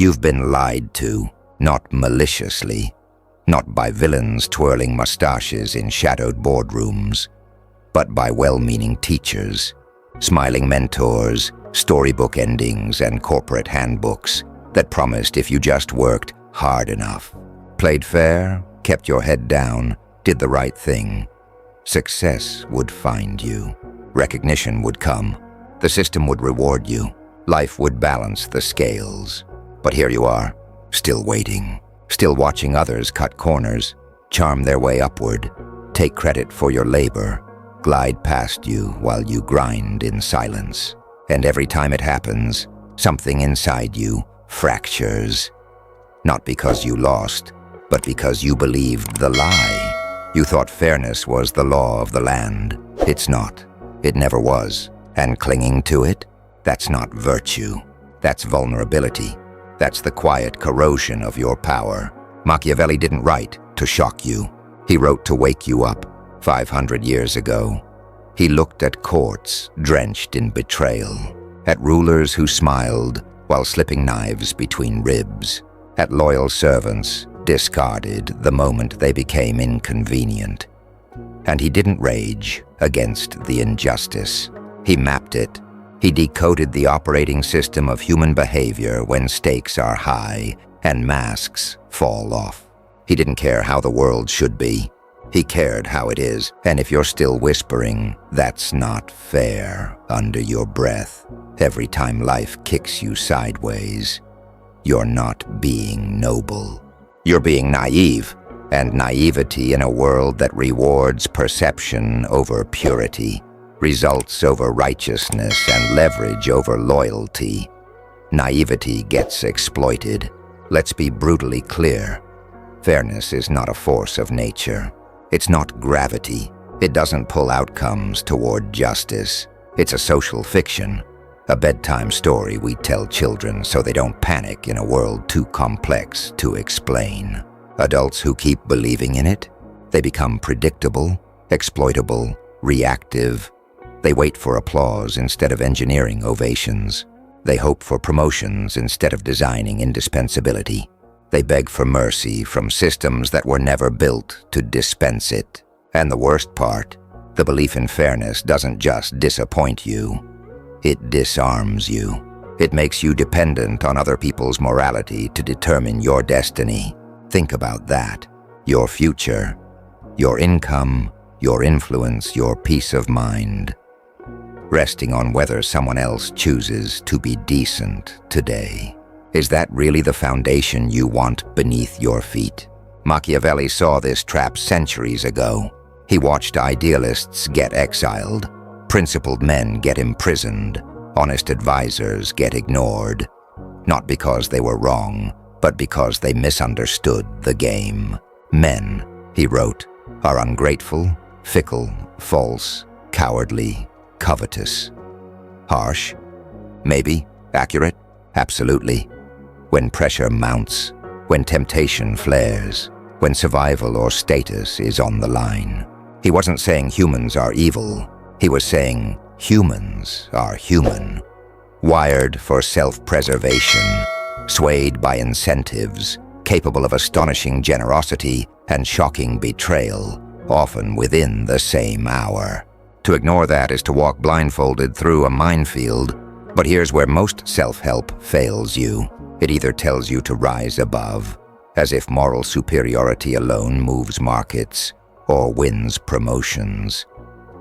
You've been lied to, not maliciously, not by villains twirling mustaches in shadowed boardrooms, but by well-meaning teachers, smiling mentors, storybook endings, and corporate handbooks that promised if you just worked hard enough, played fair, kept your head down, did the right thing, success would find you. Recognition would come. The system would reward you. Life would balance the scales. But here you are, still waiting, still watching others cut corners, charm their way upward, take credit for your labor, glide past you while you grind in silence. And every time it happens, something inside you fractures. Not because you lost, but because you believed the lie. You thought fairness was the law of the land. It's not. It never was. And clinging to it, that's not virtue. That's vulnerability. That's the quiet corrosion of your power. Machiavelli didn't write to shock you. He wrote to wake you up 500 years ago. He looked at courts drenched in betrayal, at rulers who smiled while slipping knives between ribs, at loyal servants discarded the moment they became inconvenient. And he didn't rage against the injustice. He mapped it. He decoded the operating system of human behavior when stakes are high and masks fall off. He didn't care how the world should be. He cared how it is. And if you're still whispering, "That's not fair," under your breath, every time life kicks you sideways, you're not being noble. You're being naive, and naivety in a world that rewards perception over purity, results over righteousness, and leverage over loyalty. Naivety gets exploited. Let's be brutally clear. Fairness is not a force of nature. It's not gravity. It doesn't pull outcomes toward justice. It's a social fiction, a bedtime story we tell children so they don't panic in a world too complex to explain. Adults who keep believing in it, they become predictable, exploitable, reactive. They wait for applause instead of engineering ovations. They hope for promotions instead of designing indispensability. They beg for mercy from systems that were never built to dispense it. And the worst part, the belief in fairness doesn't just disappoint you. It disarms you. It makes you dependent on other people's morality to determine your destiny. Think about that. Your future, your income, your influence, your peace of mind, resting on whether someone else chooses to be decent today. Is that really the foundation you want beneath your feet? Machiavelli saw this trap centuries ago. He watched idealists get exiled, principled men get imprisoned, honest advisors get ignored, not because they were wrong, but because they misunderstood the game. Men, he wrote, are ungrateful, fickle, false, cowardly, covetous. Harsh? Maybe. Accurate? Absolutely. When pressure mounts, when temptation flares, when survival or status is on the line. He wasn't saying humans are evil. He was saying humans are human, wired for self-preservation, swayed by incentives, capable of astonishing generosity and shocking betrayal, often within the same hour. To ignore that is to walk blindfolded through a minefield, but here's where most self-help fails you. It either tells you to rise above, as if moral superiority alone moves markets or wins promotions,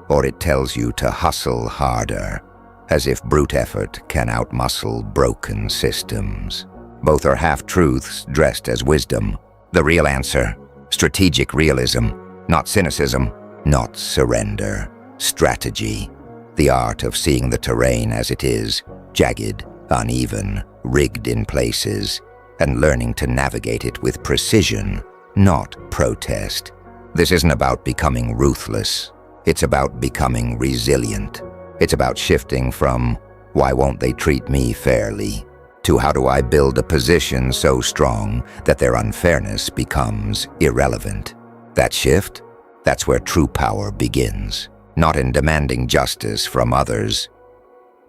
or it tells you to hustle harder, as if brute effort can outmuscle broken systems. Both are half-truths dressed as wisdom. The real answer, strategic realism, not cynicism, not surrender. Strategy, the art of seeing the terrain as it is, jagged, uneven, rigged in places, and learning to navigate it with precision, not protest. This isn't about becoming ruthless. It's about becoming resilient. It's about shifting from, "Why won't they treat me fairly?" to "How do I build a position so strong that their unfairness becomes irrelevant?" That shift, that's where true power begins. Not in demanding justice from others,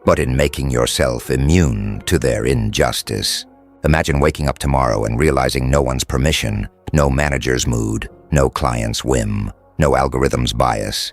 but in making yourself immune to their injustice. Imagine waking up tomorrow and realizing no one's permission, no manager's mood, no client's whim, no algorithm's bias.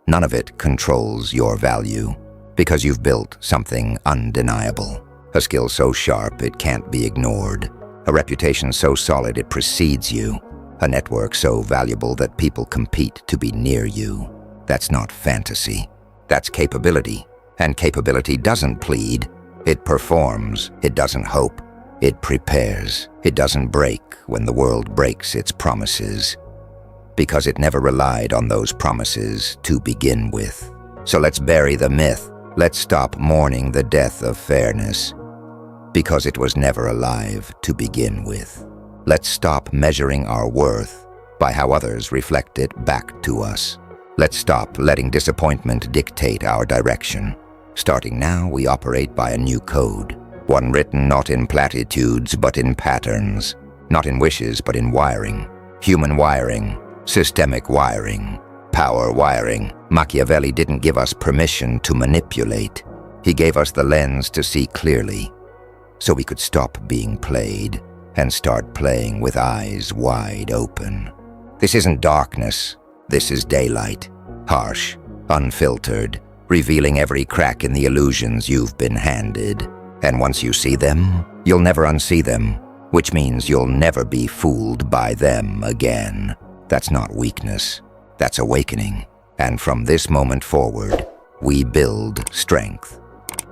None of it controls your value, because you've built something undeniable. A skill so sharp it can't be ignored. A reputation so solid it precedes you. A network so valuable that people compete to be near you. That's not fantasy. That's capability. And capability doesn't plead. It performs. It doesn't hope. It prepares. It doesn't break when the world breaks its promises. Because it never relied on those promises to begin with. So let's bury the myth. Let's stop mourning the death of fairness. Because it was never alive to begin with. Let's stop measuring our worth by how others reflect it back to us. Let's stop letting disappointment dictate our direction. Starting now, we operate by a new code. One written not in platitudes, but in patterns. Not in wishes, but in wiring. Human wiring. Systemic wiring. Power wiring. Machiavelli didn't give us permission to manipulate. He gave us the lens to see clearly, so we could stop being played and start playing with eyes wide open. This isn't darkness. This is daylight. Harsh, unfiltered, revealing every crack in the illusions you've been handed. And once you see them, you'll never unsee them, which means you'll never be fooled by them again. That's not weakness. That's awakening. And from this moment forward, we build strength.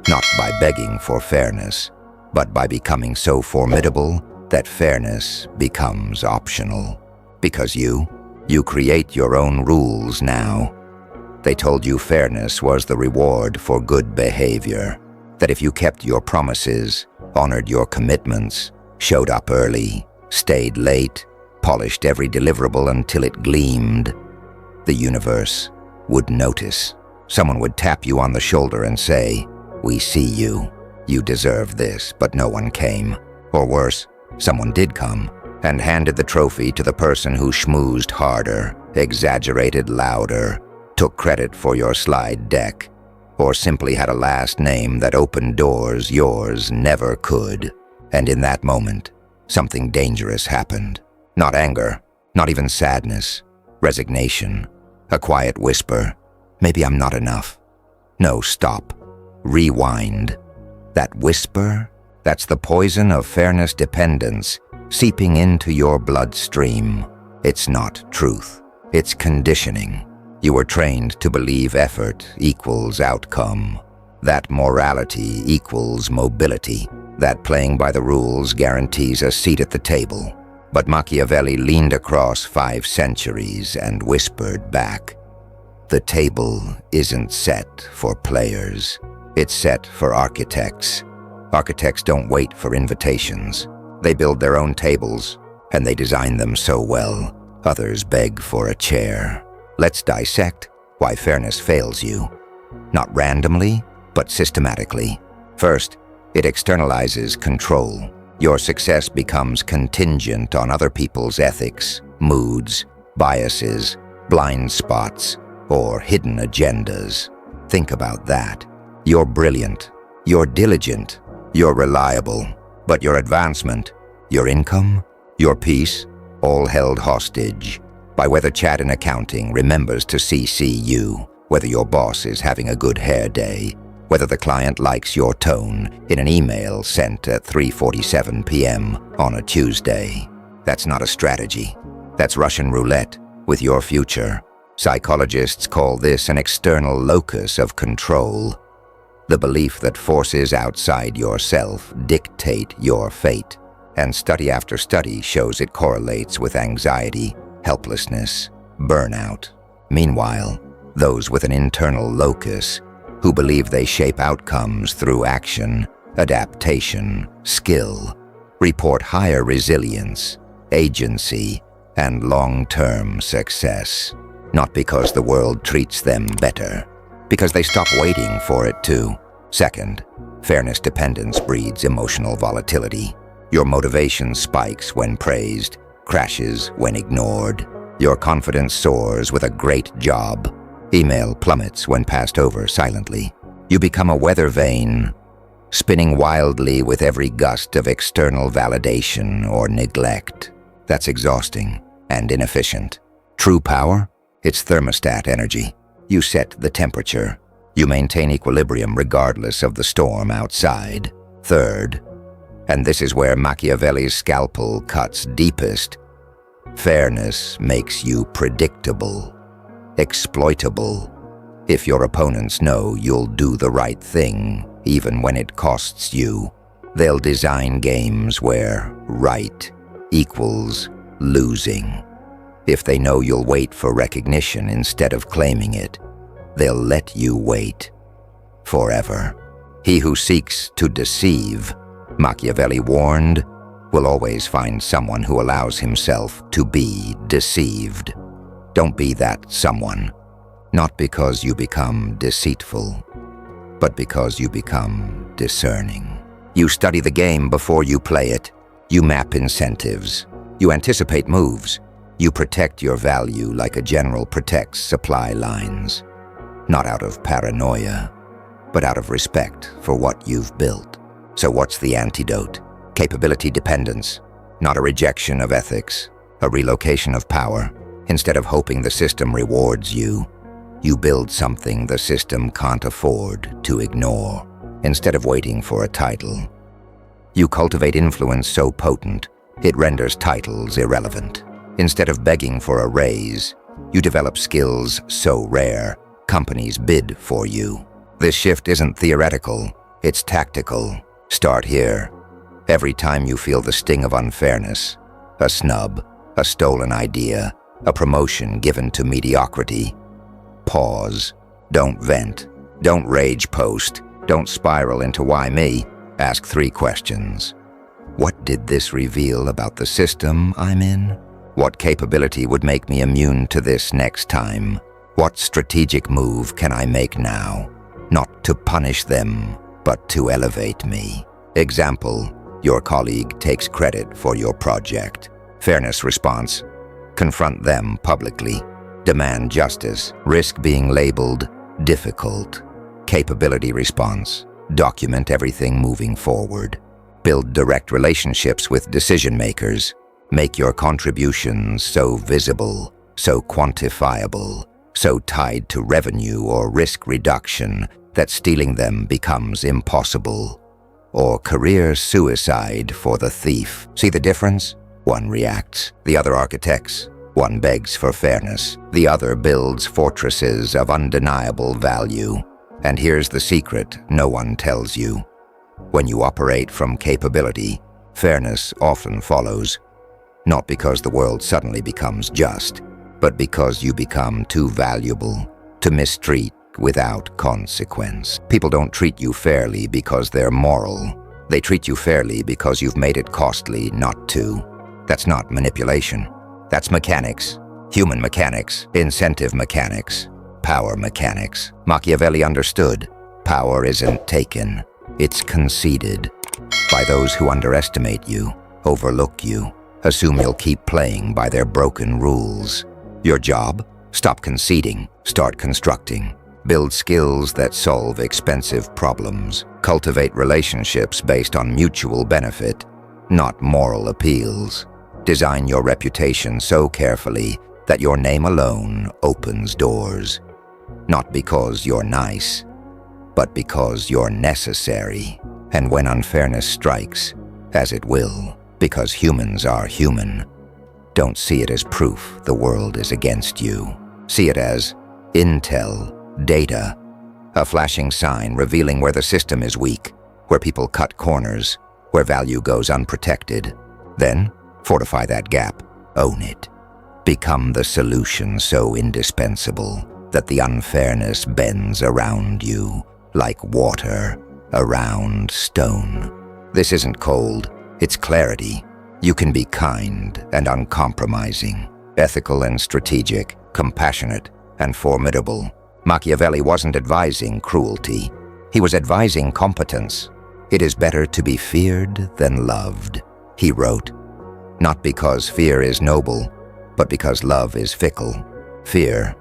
Not by begging for fairness, but by becoming so formidable that fairness becomes optional. Because you create your own rules now. They told you fairness was the reward for good behavior. That if you kept your promises, honored your commitments, showed up early, stayed late, polished every deliverable until it gleamed, the universe would notice. Someone would tap you on the shoulder and say, "We see you. You deserve this," but no one came. Or worse, someone did come and handed the trophy to the person who schmoozed harder, exaggerated louder, took credit for your slide deck, or simply had a last name that opened doors yours never could. And in that moment, something dangerous happened. Not anger, not even sadness, resignation, a quiet whisper, "Maybe I'm not enough." No, stop. Rewind. That whisper, that's the poison of fairness dependence seeping into your bloodstream. It's not truth. It's conditioning. You were trained to believe effort equals outcome. That morality equals mobility. That playing by the rules guarantees a seat at the table. But Machiavelli leaned across 5 centuries and whispered back, "The table isn't set for players. It's set for architects. Architects don't wait for invitations. They build their own tables, and they design them so well, others beg for a chair." Let's dissect why fairness fails you. Not randomly, but systematically. First, it externalizes control. Your success becomes contingent on other people's ethics, moods, biases, blind spots, or hidden agendas. Think about that. You're brilliant, you're diligent, you're reliable, but your advancement, your income, your peace, all held hostage by whether Chad in accounting remembers to CC you, whether your boss is having a good hair day, whether the client likes your tone in an email sent at 3:47 p.m. on a Tuesday. That's not a strategy. That's Russian roulette with your future. Psychologists call this an external locus of control. The belief that forces outside yourself dictate your fate. And study after study shows it correlates with anxiety, helplessness, burnout. Meanwhile, those with an internal locus, who believe they shape outcomes through action, adaptation, skill, report higher resilience, agency, and long-term success. Not because the world treats them better, because they stop waiting for it to. Second, fairness dependence breeds emotional volatility. Your motivation spikes when praised, crashes when ignored. Your confidence soars with a great job. Email plummets when passed over silently. You become a weather vane, spinning wildly with every gust of external validation or neglect. That's exhausting and inefficient. True power? It's thermostat energy. You set the temperature. You maintain equilibrium regardless of the storm outside. Third, and this is where Machiavelli's scalpel cuts deepest, fairness makes you predictable, exploitable. If your opponents know you'll do the right thing, even when it costs you, they'll design games where right equals losing. If they know you'll wait for recognition instead of claiming it, they'll let you wait forever. He who seeks to deceive, Machiavelli warned, will always find someone who allows himself to be deceived. Don't be that someone, not because you become deceitful, but because you become discerning. You study the game before you play it. You map incentives. You anticipate moves. You protect your value like a general protects supply lines. Not out of paranoia, but out of respect for what you've built. So what's the antidote? Capability dependence, not a rejection of ethics, a relocation of power. Instead of hoping the system rewards you, you build something the system can't afford to ignore. Instead of waiting for a title, you cultivate influence so potent, it renders titles irrelevant. Instead of begging for a raise, you develop skills so rare, companies bid for you. This shift isn't theoretical, it's tactical. Start here. Every time you feel the sting of unfairness, a snub, a stolen idea, a promotion given to mediocrity, pause. Don't vent. Don't rage post. Don't spiral into why me. Ask 3 questions. What did this reveal about the system I'm in? What capability would make me immune to this next time? What strategic move can I make now? Not to punish them, but to elevate me. Example, your colleague takes credit for your project. Fairness response, confront them publicly. Demand justice, risk being labeled difficult. Capability response, document everything moving forward. Build direct relationships with decision makers. Make your contributions so visible, so quantifiable, so tied to revenue or risk reduction that stealing them becomes impossible. Or career suicide for the thief. See the difference? One reacts, the other architects. One begs for fairness, the other builds fortresses of undeniable value. And here's the secret no one tells you. When you operate from capability, fairness often follows. Not because the world suddenly becomes just, but because you become too valuable to mistreat without consequence. People don't treat you fairly because they're moral. They treat you fairly because you've made it costly not to. That's not manipulation. That's mechanics. Human mechanics, incentive mechanics, power mechanics. Machiavelli understood. Power isn't taken, it's conceded. By those who underestimate you, overlook you, assume you'll keep playing by their broken rules. Your job? Stop conceding, start constructing. Build skills that solve expensive problems. Cultivate relationships based on mutual benefit, not moral appeals. Design your reputation so carefully that your name alone opens doors. Not because you're nice, but because you're necessary. And when unfairness strikes, as it will, because humans are human, don't see it as proof the world is against you. See it as intel, data, a flashing sign revealing where the system is weak, where people cut corners, where value goes unprotected. Then, fortify that gap, own it. Become the solution so indispensable that the unfairness bends around you like water around stone. This isn't cold, it's clarity. You can be kind and uncompromising, ethical and strategic, compassionate and formidable. Machiavelli wasn't advising cruelty. He was advising competence. It is better to be feared than loved, he wrote. Not because fear is noble, but because love is fickle. Fear,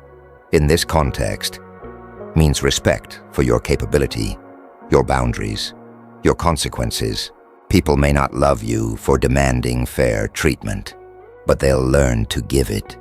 in this context, means respect for your capability, your boundaries, your consequences. People may not love you for demanding fair treatment, but they'll learn to give it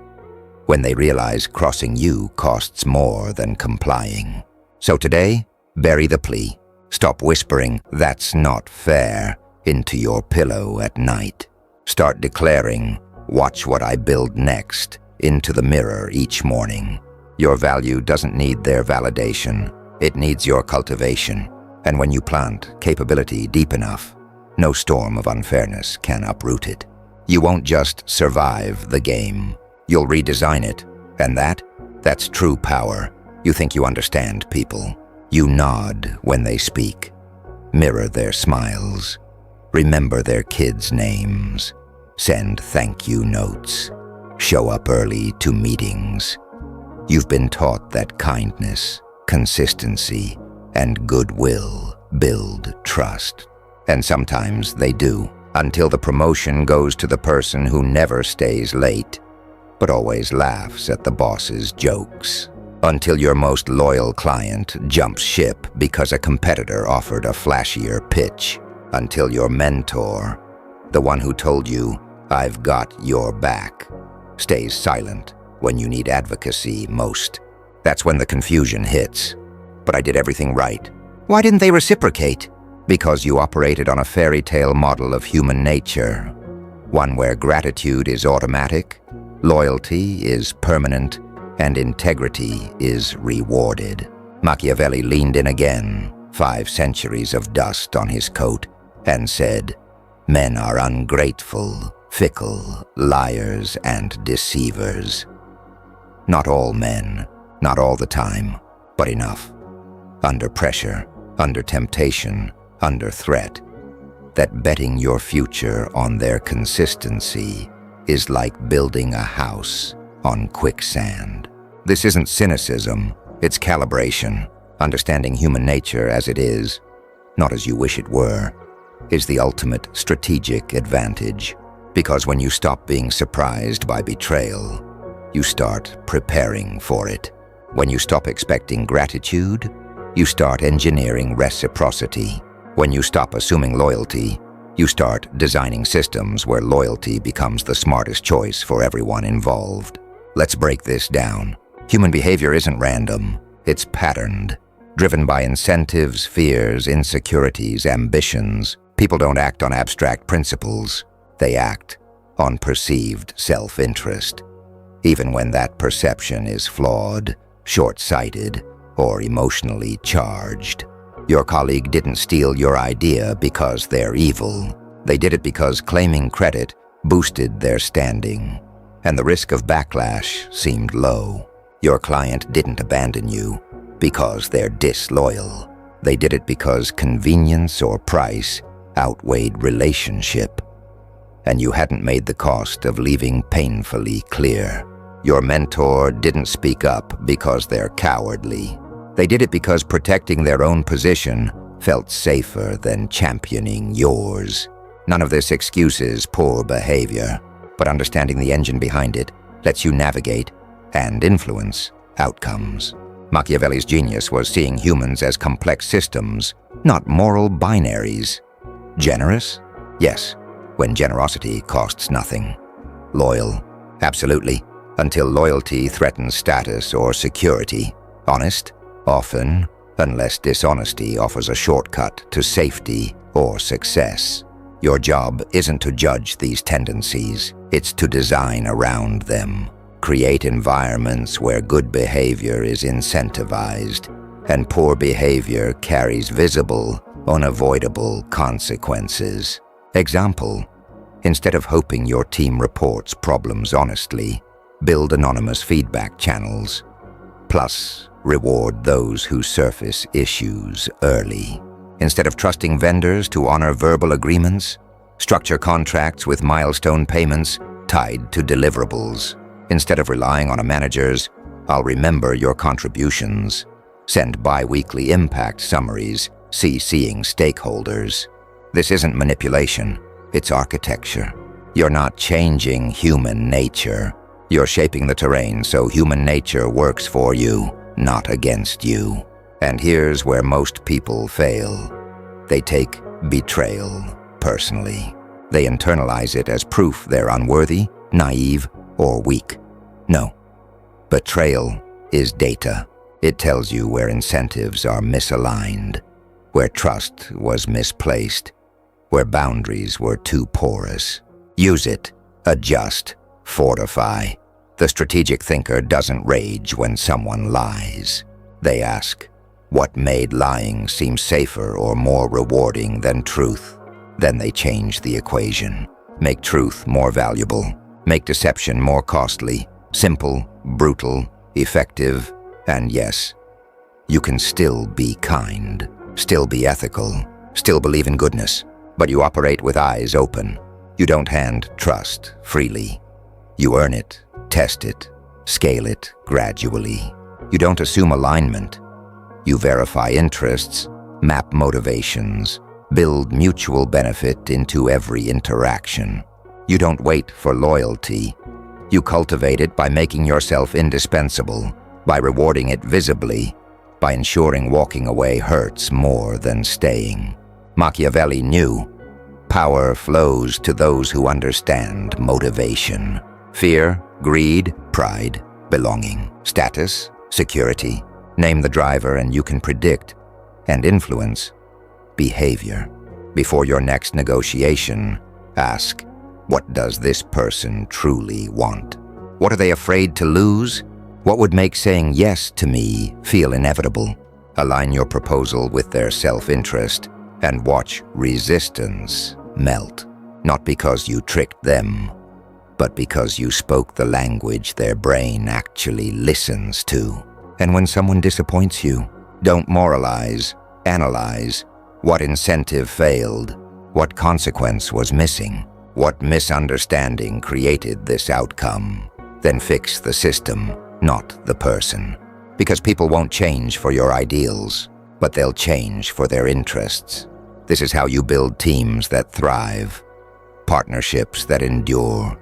when they realize crossing you costs more than complying. So today, bury the plea. Stop whispering, "That's not fair," into your pillow at night. Start declaring, "Watch what I build next," into the mirror each morning. Your value doesn't need their validation. It needs your cultivation. And when you plant capability deep enough, no storm of unfairness can uproot it. You won't just survive the game. You'll redesign it. And that's true power. You think you understand people. You nod when they speak. Mirror their smiles. Remember their kids' names. Send thank you notes. Show up early to meetings. You've been taught that kindness, consistency, and goodwill build trust. And sometimes they do, until the promotion goes to the person who never stays late, but always laughs at the boss's jokes. Until your most loyal client jumps ship because a competitor offered a flashier pitch. Until your mentor, the one who told you, "I've got your back," stays silent when you need advocacy most. That's when the confusion hits. But I did everything right. Why didn't they reciprocate? Because you operated on a fairy tale model of human nature. One where gratitude is automatic, loyalty is permanent, and integrity is rewarded. Machiavelli leaned in again, 5 centuries of dust on his coat, and said, "Men are ungrateful, fickle, liars, and deceivers." Not all men, not all the time, but enough. Under pressure, under temptation, under threat, that betting your future on their consistency is like building a house on quicksand. This isn't cynicism, it's calibration. Understanding human nature as it is, not as you wish it were, is the ultimate strategic advantage. Because when you stop being surprised by betrayal, you start preparing for it. When you stop expecting gratitude, you start engineering reciprocity. When you stop assuming loyalty, you start designing systems where loyalty becomes the smartest choice for everyone involved. Let's break this down. Human behavior isn't random, it's patterned, driven by incentives, fears, insecurities, ambitions. People don't act on abstract principles, they act on perceived self-interest, even when that perception is flawed, short-sighted, or emotionally charged. Your colleague didn't steal your idea because they're evil. They did it because claiming credit boosted their standing, and the risk of backlash seemed low. Your client didn't abandon you because they're disloyal. They did it because convenience or price outweighed relationship, and you hadn't made the cost of leaving painfully clear. Your mentor didn't speak up because they're cowardly. They did it because protecting their own position felt safer than championing yours. None of this excuses poor behavior, but understanding the engine behind it lets you navigate and influence outcomes. Machiavelli's genius was seeing humans as complex systems, not moral binaries. Generous? Yes, when generosity costs nothing. Loyal? Absolutely, until loyalty threatens status or security. Honest? Often, unless dishonesty offers a shortcut to safety or success. Your job isn't to judge these tendencies, it's to design around them. Create environments where good behavior is incentivized and poor behavior carries visible, unavoidable consequences. Example, instead of hoping your team reports problems honestly, build anonymous feedback channels. Plus, reward those who surface issues early. Instead of trusting vendors to honor verbal agreements, structure contracts with milestone payments tied to deliverables. Instead of relying on a manager's, "I'll remember your contributions," send bi-weekly impact summaries, CCing stakeholders. This isn't manipulation, it's architecture. You're not changing human nature. You're shaping the terrain so human nature works for you, not against you. And here's where most people fail. They take betrayal personally. They internalize it as proof they're unworthy, naive, or weak. No. Betrayal is data. It tells you where incentives are misaligned, where trust was misplaced, where boundaries were too porous. Use it, adjust, fortify. The strategic thinker doesn't rage when someone lies. They ask, what made lying seem safer or more rewarding than truth? Then they change the equation. Make truth more valuable. Make deception more costly. Simple, brutal, effective, and yes, you can still be kind, still be ethical, still believe in goodness, but you operate with eyes open. You don't hand trust freely. You earn it, test it, scale it gradually. You don't assume alignment. You verify interests, map motivations, build mutual benefit into every interaction. You don't wait for loyalty. You cultivate it by making yourself indispensable, by rewarding it visibly, by ensuring walking away hurts more than staying. Machiavelli knew power flows to those who understand motivation. Fear, greed, pride, belonging, status, security. Name the driver and you can predict and influence behavior. Before your next negotiation, ask, what does this person truly want? What are they afraid to lose? What would make saying yes to me feel inevitable? Align your proposal with their self-interest and watch resistance melt. Not because you tricked them, but because you spoke the language their brain actually listens to. And when someone disappoints you, don't moralize, analyze. What incentive failed? What consequence was missing? What misunderstanding created this outcome? Then fix the system, not the person. Because people won't change for your ideals, but they'll change for their interests. This is how you build teams that thrive, partnerships that endure,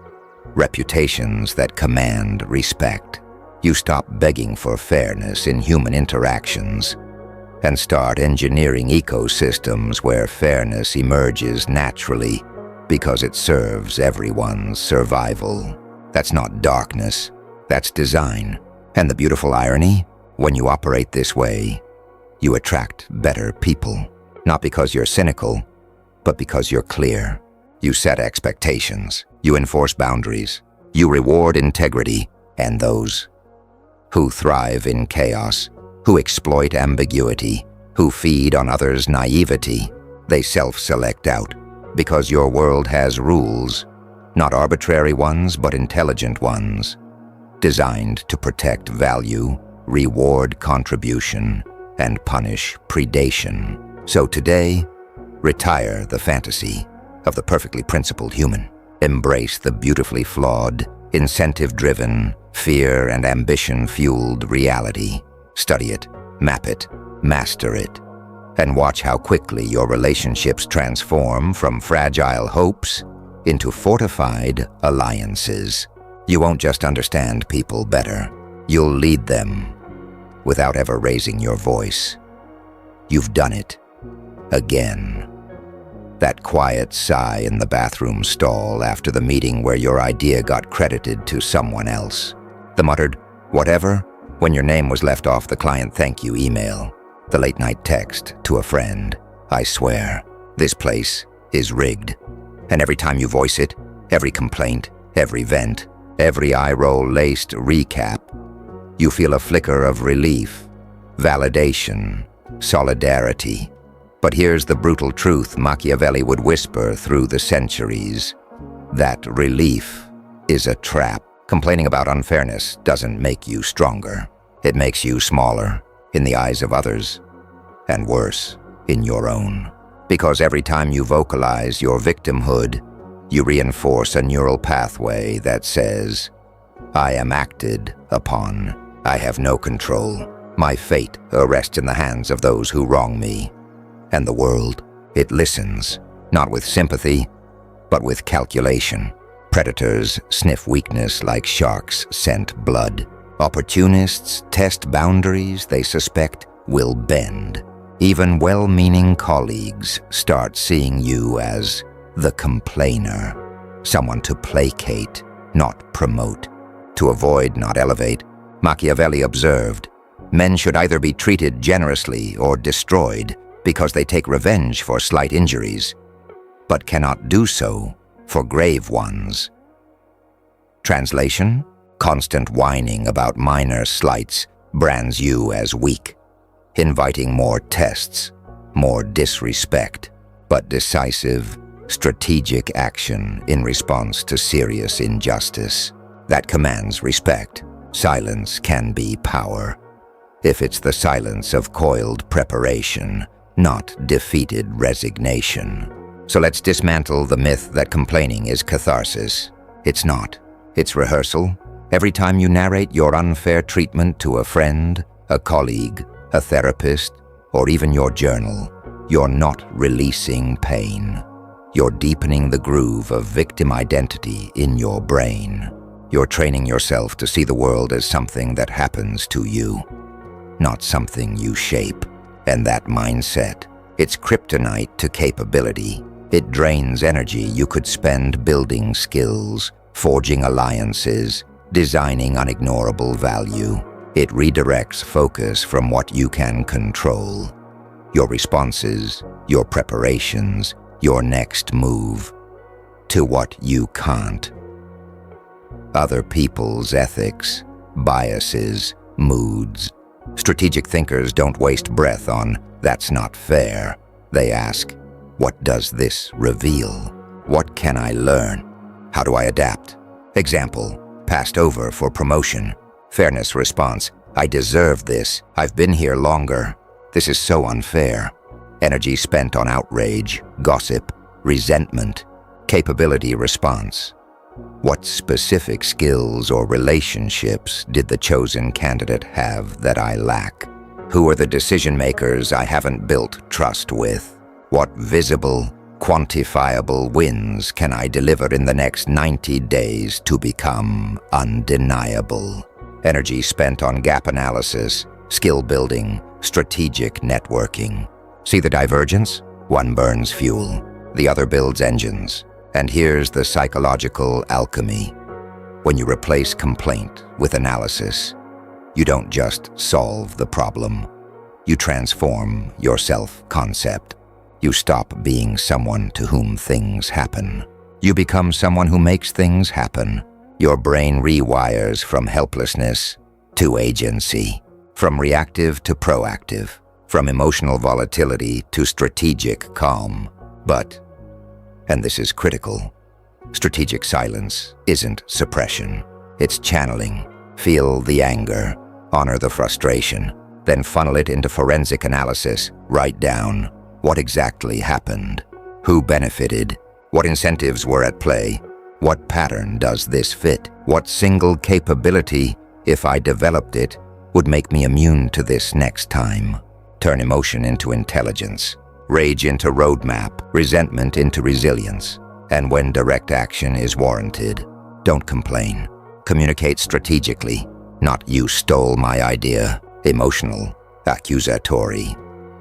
reputations that command respect. You stop begging for fairness in human interactions and start engineering ecosystems where fairness emerges naturally because it serves everyone's survival. That's not darkness, that's design. And the beautiful irony, when you operate this way, you attract better people. Not because you're cynical, but because you're clear. You set expectations, you enforce boundaries, you reward integrity, and those who thrive in chaos, who exploit ambiguity, who feed on others' naivety, they self-select out. Because your world has rules, not arbitrary ones, but intelligent ones, designed to protect value, reward contribution, and punish predation. So today, retire the fantasy of the perfectly principled human. Embrace the beautifully flawed, incentive-driven, fear and ambition-fueled reality. Study it, map it, master it, and watch how quickly your relationships transform from fragile hopes into fortified alliances. You won't just understand people better, you'll lead them without ever raising your voice. You've done it again. That quiet sigh in the bathroom stall after the meeting where your idea got credited to someone else. The muttered, whatever, when your name was left off the client thank you email. The late-night text to a friend. I swear, this place is rigged. And every time you voice it, every complaint, every vent, every eye-roll laced recap, you feel a flicker of relief, validation, solidarity. But here's the brutal truth Machiavelli would whisper through the centuries. That relief is a trap. Complaining about unfairness doesn't make you stronger. It makes you smaller in the eyes of others, and worse, in your own. Because every time you vocalize your victimhood, you reinforce a neural pathway that says, I am acted upon. I have no control. My fate rests in the hands of those who wrong me. And the world, it listens, not with sympathy, but with calculation. Predators sniff weakness like sharks scent blood. Opportunists test boundaries they suspect will bend. Even well-meaning colleagues start seeing you as the complainer, someone to placate, not promote, to avoid, not elevate. Machiavelli observed, men should either be treated generously or destroyed because they take revenge for slight injuries, but cannot do so for grave ones. Translation: constant whining about minor slights brands you as weak, inviting more tests, more disrespect, but decisive, strategic action in response to serious injustice. That commands respect. Silence can be power, if it's the silence of coiled preparation, not defeated resignation. So let's dismantle the myth that complaining is catharsis. It's not. It's rehearsal. Every time you narrate your unfair treatment to a friend, a colleague, a therapist, or even your journal, you're not releasing pain. You're deepening the groove of victim identity in your brain. You're training yourself to see the world as something that happens to you, not something you shape. And that mindset, it's kryptonite to capability. It drains energy you could spend building skills, forging alliances, designing unignorable value. It redirects focus from what you can control, your responses, your preparations, your next move, to what you can't. Other people's ethics, biases, moods. Strategic thinkers don't waste breath on, "That's not fair." They ask, "What does this reveal? What can I learn? How do I adapt?" Example: passed over for promotion. Fairness response: "I deserve this. I've been here longer. This is so unfair." Energy spent on outrage, gossip, resentment. Capability response: "What specific skills or relationships did the chosen candidate have that I lack? Who are the decision makers I haven't built trust with? What visible, quantifiable wins can I deliver in the next 90 days to become undeniable?" Energy spent on gap analysis, skill building, strategic networking. See the divergence? One burns fuel, the other builds engines. And here's the psychological alchemy. When you replace complaint with analysis, you don't just solve the problem. You transform your self-concept. You stop being someone to whom things happen. You become someone who makes things happen. Your brain rewires from helplessness to agency, from reactive to proactive, from emotional volatility to strategic calm. But, and this is critical, strategic silence isn't suppression. It's channeling. Feel the anger, honor the frustration, then funnel it into forensic analysis. Write down what exactly happened, who benefited, what incentives were at play, what pattern does this fit, what single capability, if I developed it, would make me immune to this next time. Turn emotion into intelligence, rage into roadmap, resentment into resilience. And when direct action is warranted, don't complain. Communicate strategically, not "you stole my idea," emotional, accusatory.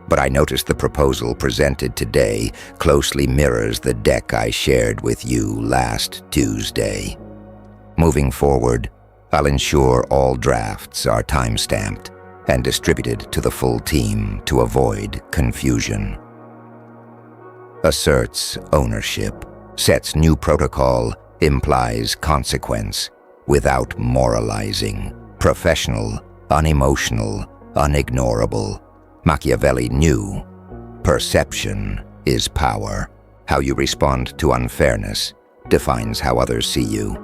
But I noticed the proposal presented today closely mirrors the deck I shared with you last Tuesday. Moving forward, I'll ensure all drafts are time-stamped and distributed to the full team to avoid confusion. Asserts ownership, sets new protocol, implies consequence, without moralizing, professional, unemotional, unignorable. Machiavelli knew perception is power. How you respond to unfairness defines how others see you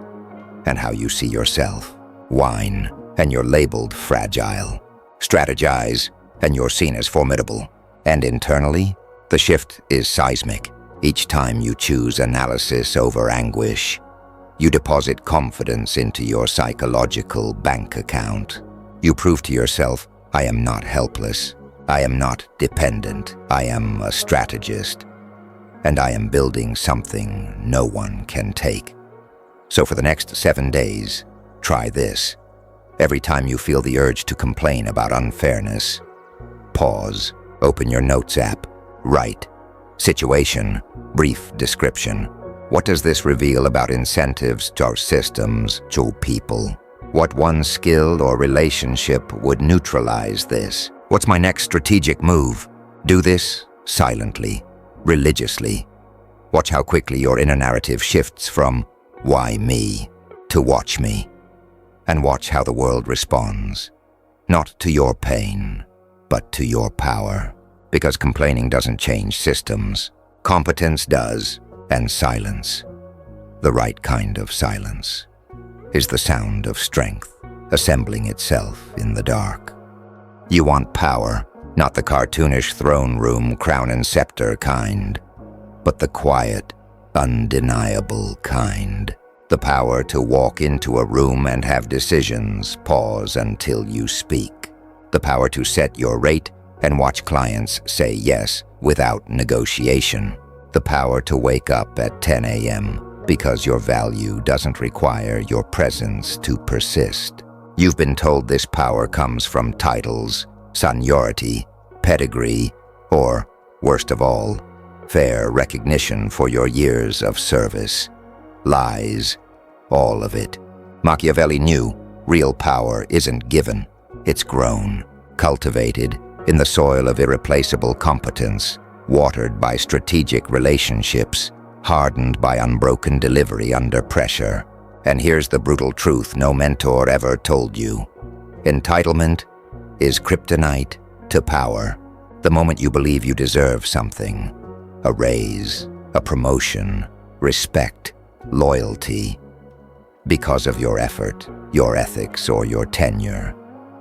and how you see yourself. Whine, and you're labeled fragile. Strategize, and you're seen as formidable. And internally, the shift is seismic. Each time you choose analysis over anguish, you deposit confidence into your psychological bank account. You prove to yourself, I am not helpless. I am not dependent. I am a strategist. And I am building something no one can take. So for the next 7 days, try this. Every time you feel the urge to complain about unfairness, pause, Open your notes app. Write. Situation. Brief description. What does this reveal about incentives to systems, to people? What one skill or relationship would neutralize this? What's my next strategic move? Do this silently, religiously. Watch how quickly your inner narrative shifts from "why me" to "watch me." And watch how the world responds. Not to your pain, but to your power. Because complaining doesn't change systems. Competence does, and silence, the right kind of silence, is the sound of strength assembling itself in the dark. You want power, not the cartoonish throne room crown and scepter kind, but the quiet, undeniable kind. The power to walk into a room and have decisions pause until you speak. The power to set your rate and watch clients say yes without negotiation. The power to wake up at 10 a.m. because your value doesn't require your presence to persist. You've been told this power comes from titles, seniority, pedigree, or, worst of all, fair recognition for your years of service. Lies, all of it. Machiavelli knew real power isn't given, it's grown, cultivated in the soil of irreplaceable competence, watered by strategic relationships, hardened by unbroken delivery under pressure. And here's the brutal truth no mentor ever told you. Entitlement is kryptonite to power. The moment you believe you deserve something, a raise, a promotion, respect, loyalty, because of your effort, your ethics, or your tenure,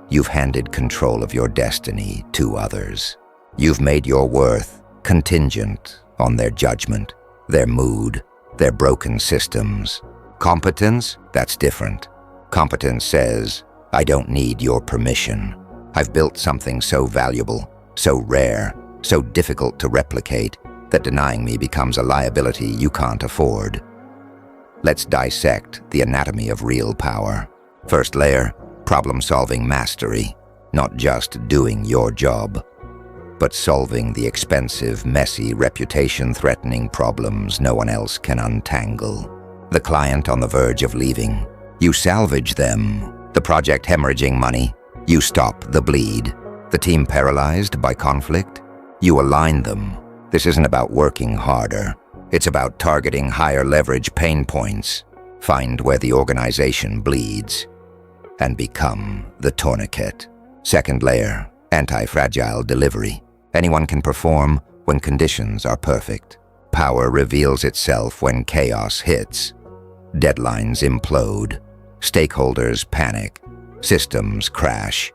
you've handed control of your destiny to others. You've made your worth contingent on their judgment, their mood, their broken systems. Competence? That's different. Competence says, I don't need your permission. I've built something so valuable, so rare, so difficult to replicate, that denying me becomes a liability you can't afford. Let's dissect the anatomy of real power. First layer, problem-solving mastery. Not just doing your job, but solving the expensive, messy, reputation-threatening problems no one else can untangle. The client on the verge of leaving, you salvage them. The project hemorrhaging money, you stop the bleed. The team paralyzed by conflict, you align them. This isn't about working harder. It's about targeting higher leverage pain points. Find where the organization bleeds and become the tourniquet. Second layer, anti-fragile delivery. Anyone can perform when conditions are perfect. Power reveals itself when chaos hits. Deadlines implode. Stakeholders panic. Systems crash.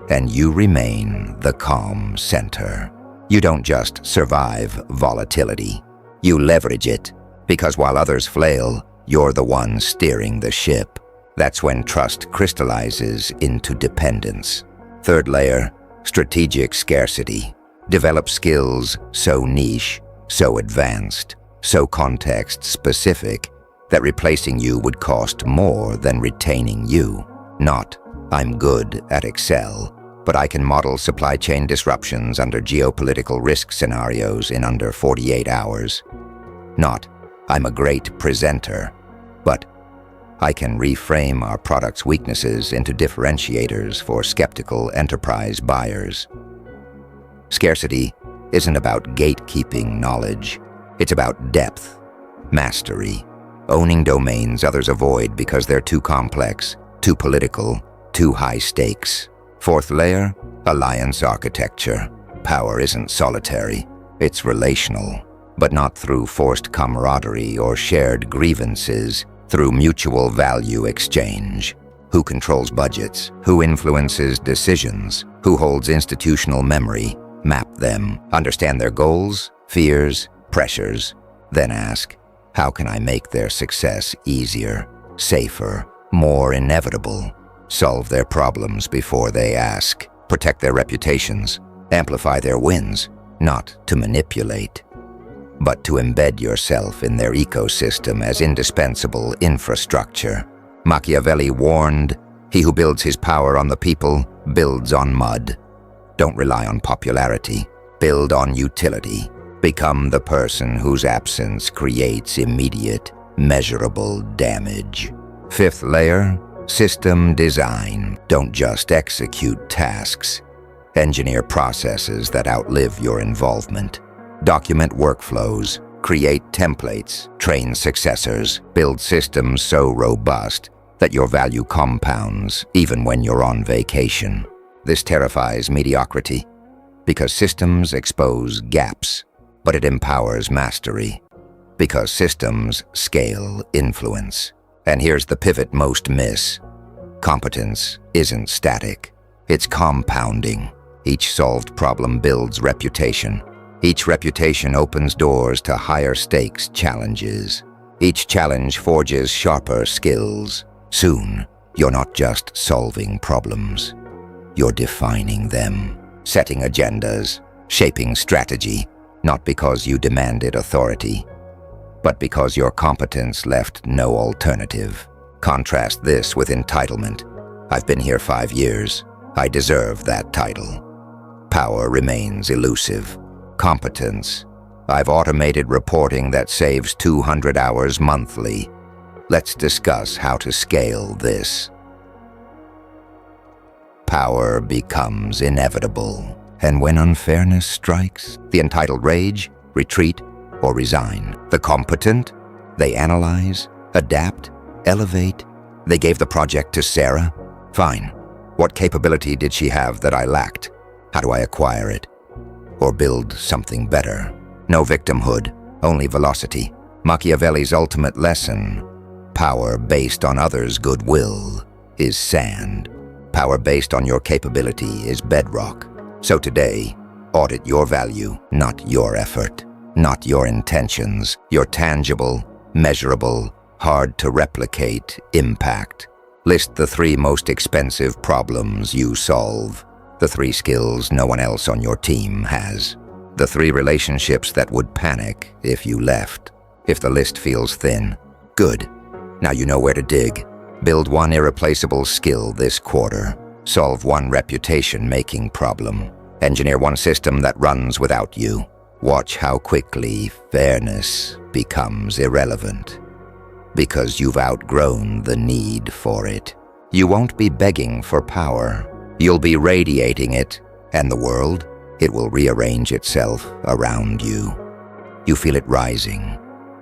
And you remain the calm center. You don't just survive volatility. You leverage it, because while others flail, you're the one steering the ship. That's when trust crystallizes into dependence. Third layer, strategic scarcity. Develop skills so niche, so advanced, so context-specific, that replacing you would cost more than retaining you. Not, I'm good at Excel, but I can model supply chain disruptions under geopolitical risk scenarios in under 48 hours. Not, I'm a great presenter, but I can reframe our product's weaknesses into differentiators for skeptical enterprise buyers. Scarcity isn't about gatekeeping knowledge. It's about depth, mastery, owning domains others avoid because they're too complex, too political, too high stakes. Fourth layer, alliance architecture. Power isn't solitary, it's relational, but not through forced camaraderie or shared grievances, through mutual value exchange. Who controls budgets? Who influences decisions? Who holds institutional memory? Map them, understand their goals, fears, pressures, then ask, how can I make their success easier, safer, more inevitable? Solve their problems before they ask. Protect their reputations. Amplify their wins, not to manipulate, but to embed yourself in their ecosystem as indispensable infrastructure. Machiavelli warned, he who builds his power on the people builds on mud. Don't rely on popularity. Build on utility. Become the person whose absence creates immediate, measurable damage. Fifth layer, system design. Don't just execute tasks. Engineer processes that outlive your involvement. Document workflows. Create templates. Train successors. Build systems so robust that your value compounds even when you're on vacation. This terrifies mediocrity because systems expose gaps, but it empowers mastery because systems scale influence. And here's the pivot most miss. Competence isn't static. It's compounding. Each solved problem builds reputation. Each reputation opens doors to higher stakes challenges. Each challenge forges sharper skills. Soon, you're not just solving problems. You're defining them, setting agendas, shaping strategy, not because you demanded authority, but because your competence left no alternative. Contrast this with entitlement. I've been here 5 years. I deserve that title. Power remains elusive. Competence. I've automated reporting that saves 200 hours monthly. Let's discuss how to scale this. Power becomes inevitable, and when unfairness strikes, the entitled rage, retreat, or resign. The competent, they analyze, adapt, elevate. They gave the project to Sarah. Fine. What capability did she have that I lacked? How do I acquire it? Or build something better? No victimhood, only velocity. Machiavelli's ultimate lesson: power based on others' goodwill is sand. Power based on your capability is bedrock. So today, audit your value, not your effort, not your intentions, your tangible, measurable, hard to replicate impact. List the 3 most expensive problems you solve. The 3 skills no one else on your team has. The 3 relationships that would panic if you left. If the list feels thin, good. Now you know where to dig. Build 1 irreplaceable skill this quarter. Solve 1 reputation-making problem. Engineer 1 system that runs without you. Watch how quickly fairness becomes irrelevant. Because you've outgrown the need for it. You won't be begging for power. You'll be radiating it, and the world, it will rearrange itself around you. You feel it rising,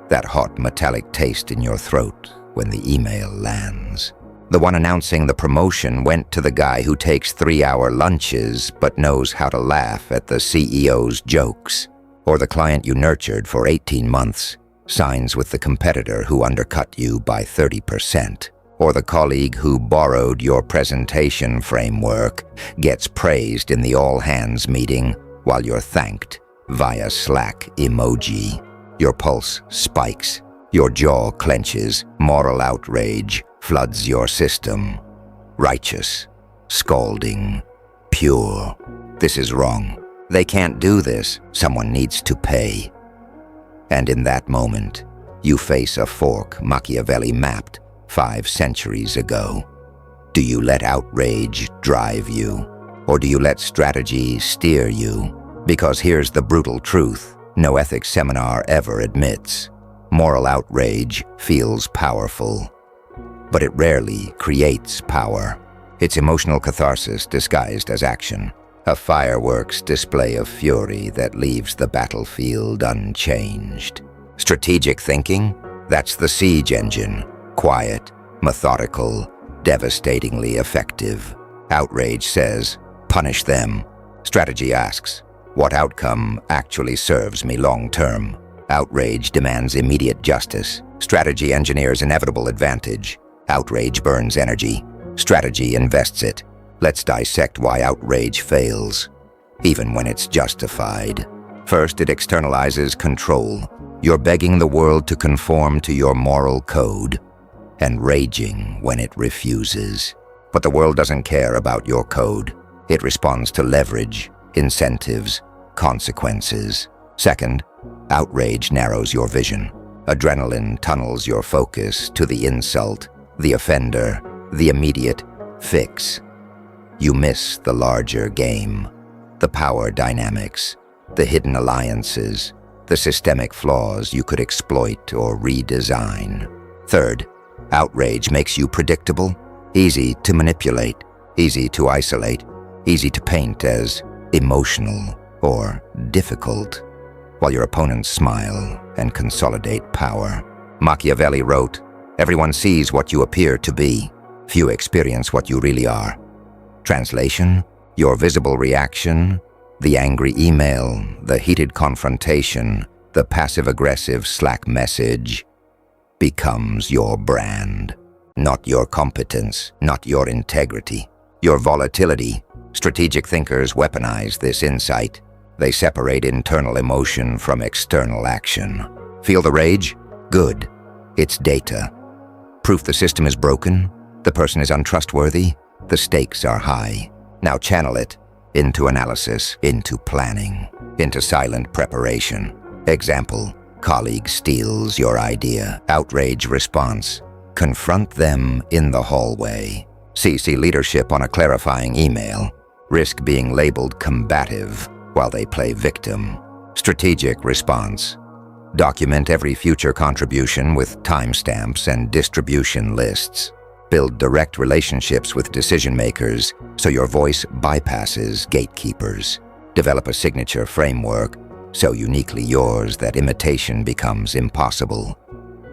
that hot metallic taste in your throat when the email lands. The one announcing the promotion went to the guy who takes 3-hour lunches but knows how to laugh at the CEO's jokes. Or the client you nurtured for 18 months signs with the competitor who undercut you by 30%. Or the colleague who borrowed your presentation framework gets praised in the all-hands meeting while you're thanked via Slack emoji. Your pulse spikes, your jaw clenches, moral outrage floods your system. Righteous, scalding, pure. This is wrong. They can't do this. Someone needs to pay. And in that moment, you face a fork Machiavelli mapped 5 centuries ago. Do you let outrage drive you? Or do you let strategy steer you? Because here's the brutal truth no ethics seminar ever admits. Moral outrage feels powerful, but it rarely creates power. It's emotional catharsis disguised as action. A fireworks display of fury that leaves the battlefield unchanged. Strategic thinking? That's the siege engine. Quiet, methodical, devastatingly effective. Outrage says, punish them. Strategy asks, what outcome actually serves me long term? Outrage demands immediate justice. Strategy engineers inevitable advantage. Outrage burns energy. Strategy invests it. Let's dissect why outrage fails, even when it's justified. First, it externalizes control. You're begging the world to conform to your moral code, and raging when it refuses. But the world doesn't care about your code. It responds to leverage, incentives, consequences. Second, outrage narrows your vision. Adrenaline tunnels your focus to the insult, the offender, the immediate fix. You miss the larger game, the power dynamics, the hidden alliances, the systemic flaws you could exploit or redesign. Third, outrage makes you predictable, easy to manipulate, easy to isolate, easy to paint as emotional or difficult, while your opponents smile and consolidate power. Machiavelli wrote, "Everyone sees what you appear to be. Few experience what you really are." Translation, your visible reaction, the angry email, the heated confrontation, the passive-aggressive Slack message, becomes your brand. Not your competence, not your integrity, your volatility. Strategic thinkers weaponize this insight. They separate internal emotion from external action. Feel the rage? Good. It's data. Proof the system is broken? The person is untrustworthy? The stakes are high. Now channel it into analysis, into planning, into silent preparation. Example, colleague steals your idea. Outrage response. Confront them in the hallway. CC leadership on a clarifying email. Risk being labeled combative while they play victim. Strategic response. Document every future contribution with timestamps and distribution lists. Build direct relationships with decision-makers so your voice bypasses gatekeepers. Develop a signature framework so uniquely yours that imitation becomes impossible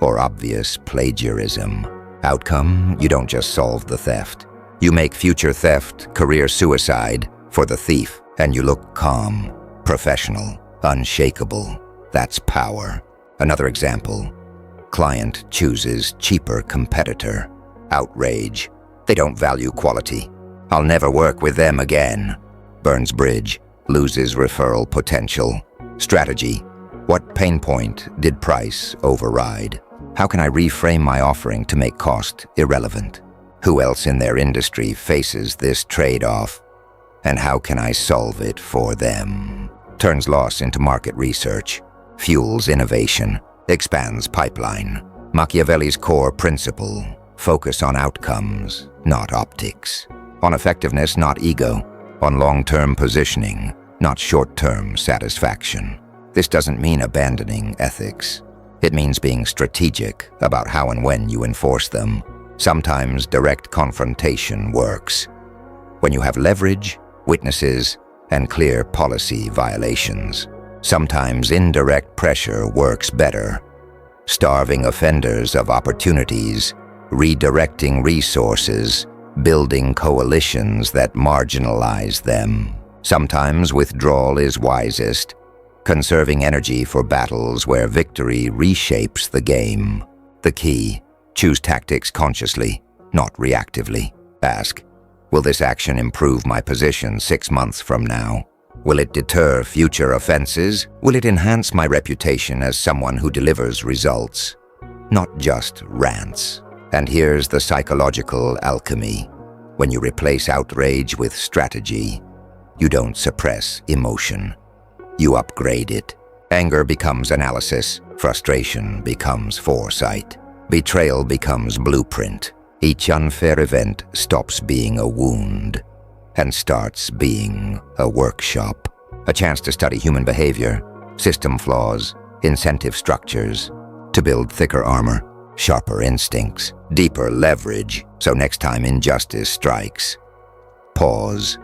or obvious plagiarism. Outcome, you don't just solve the theft. You make future theft career suicide for the thief, and you look calm, professional, unshakable. That's power. Another example, client chooses cheaper competitor. Outrage. They don't value quality. I'll never work with them again. Burns bridge, loses referral potential. Strategy. What pain point did price override? How can I reframe my offering to make cost irrelevant? Who else in their industry faces this trade-off? And how can I solve it for them? Turns loss into market research, fuels innovation, expands pipeline. Machiavelli's core principle: focus on outcomes, not optics. On effectiveness, not ego. On long-term positioning, not short-term satisfaction. This doesn't mean abandoning ethics. It means being strategic about how and when you enforce them. Sometimes direct confrontation works. When you have leverage, witnesses, and clear policy violations. Sometimes indirect pressure works better. Starving offenders of opportunities, redirecting resources, building coalitions that marginalize them. Sometimes withdrawal is wisest, conserving energy for battles where victory reshapes the game. The key, choose tactics consciously, not reactively. Ask, will this action improve my position 6 months from now? Will it deter future offenses? Will it enhance my reputation as someone who delivers results, not just rants? And here's the psychological alchemy. When you replace outrage with strategy, you don't suppress emotion. You upgrade it. Anger becomes analysis. Frustration becomes foresight. Betrayal becomes blueprint. Each unfair event stops being a wound and starts being a workshop. A chance to study human behavior, system flaws, incentive structures, to build thicker armor, sharper instincts, deeper leverage, so next time injustice strikes, pause,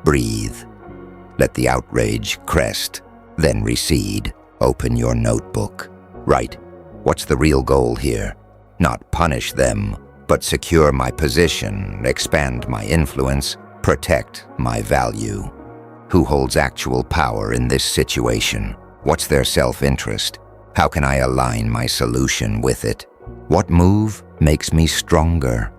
breathe, let the outrage crest, then recede. Open your notebook. Write, what's the real goal here? Not punish them, but secure my position, expand my influence, protect my value. Who holds actual power in this situation? What's their self-interest? How can I align my solution with it? What move makes me stronger?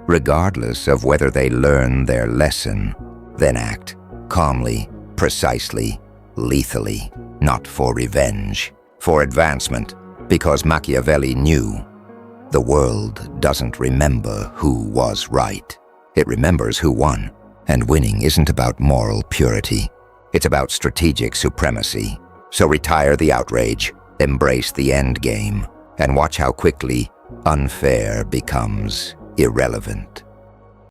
Regardless of whether they learn their lesson, then act calmly, precisely, lethally, not for revenge, for advancement, because Machiavelli knew the world doesn't remember who was right. It remembers who won, and winning isn't about moral purity. It's about strategic supremacy. So retire the outrage, embrace the end game, and watch how quickly unfair becomes irrelevant.